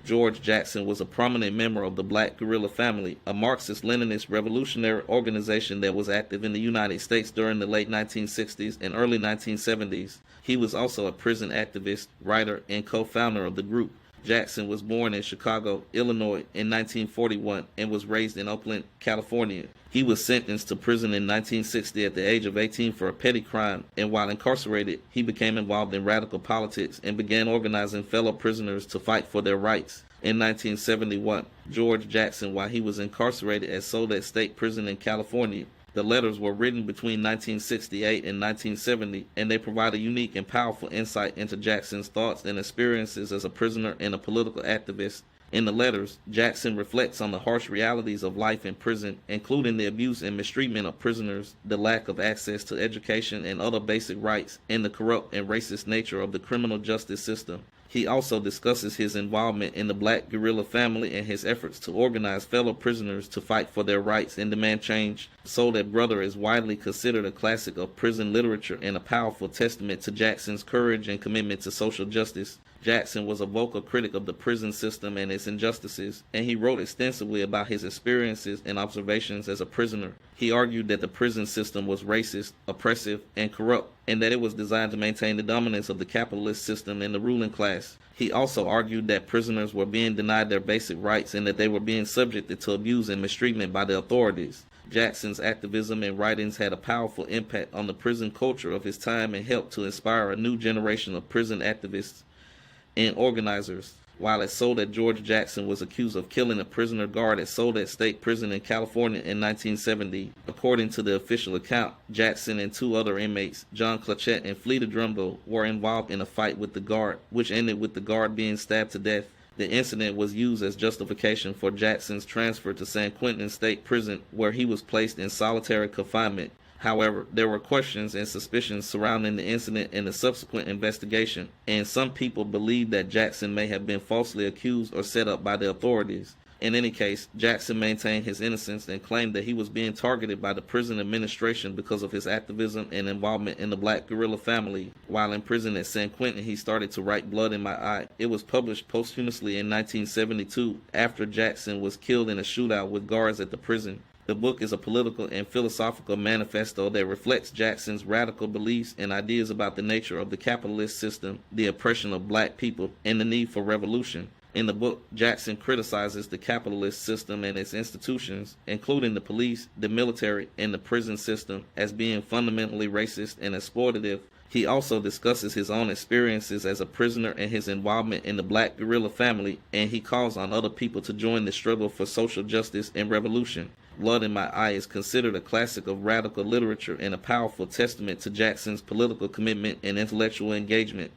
George Jackson was a prominent member of the Black Guerrilla Family, a Marxist-Leninist revolutionary organization that was active in the United States during the late 1960s and early 1970s. He was also a prison activist, writer, and co-founder of the group. Jackson was born in Chicago, Illinois in 1941 and was raised in Oakland, California. He was sentenced to prison in 1960 at the age of 18 for a petty crime, and while incarcerated, he became involved in radical politics and began organizing fellow prisoners to fight for their rights. In 1971, George Jackson, while he was incarcerated at Soledad State Prison in California, the letters were written between 1968 and 1970, and they provide a unique and powerful insight into Jackson's thoughts and experiences as a prisoner and a political activist. In the letters, Jackson reflects on the harsh realities of life in prison, including the abuse and mistreatment of prisoners, the lack of access to education and other basic rights, and the corrupt and racist nature of the criminal justice system. He also discusses his involvement in the Black Guerrilla Family and his efforts to organize fellow prisoners to fight for their rights and demand change. Soledad Brother is widely considered a classic of prison literature and a powerful testament to Jackson's courage and commitment to social justice. Jackson was a vocal critic of the prison system and its injustices, and he wrote extensively about his experiences and observations as a prisoner. He argued that the prison system was racist, oppressive, and corrupt, and that it was designed to maintain the dominance of the capitalist system and the ruling class. He also argued that prisoners were being denied their basic rights and that they were being subjected to abuse and mistreatment by the authorities. Jackson's activism and writings had a powerful impact on the prison culture of his time and helped to inspire a new generation of prison activists and organizers. While at Soledad, George Jackson was accused of killing a prisoner guard at Soledad State Prison in California in 1970. According to the official account, Jackson and two other inmates, John Clutchette and Fleta Drumbo, were involved in a fight with the guard, which ended with the guard being stabbed to death. The incident was used as justification for Jackson's transfer to San Quentin State Prison, where he was placed in solitary confinement. However, there were questions and suspicions surrounding the incident and the subsequent investigation, and some people believe that Jackson may have been falsely accused or set up by the authorities. In any case, Jackson maintained his innocence and claimed that he was being targeted by the prison administration because of his activism and involvement in the Black Guerrilla Family. While in prison at San Quentin, he started to write Blood in My Eye. It was published posthumously in 1972 after Jackson was killed in a shootout with guards at the prison. The book is a political and philosophical manifesto that reflects Jackson's radical beliefs and ideas about the nature of the capitalist system, the oppression of black people, and the need for revolution. In the book, Jackson criticizes the capitalist system and its institutions, including the police, the military, and the prison system, as being fundamentally racist and exploitative. He also discusses his own experiences as a prisoner and his involvement in the Black Guerrilla Family, and he calls on other people to join the struggle for social justice and revolution. Blood in My Eye is considered a classic of radical literature and a powerful testament to Jackson's political commitment and intellectual engagement.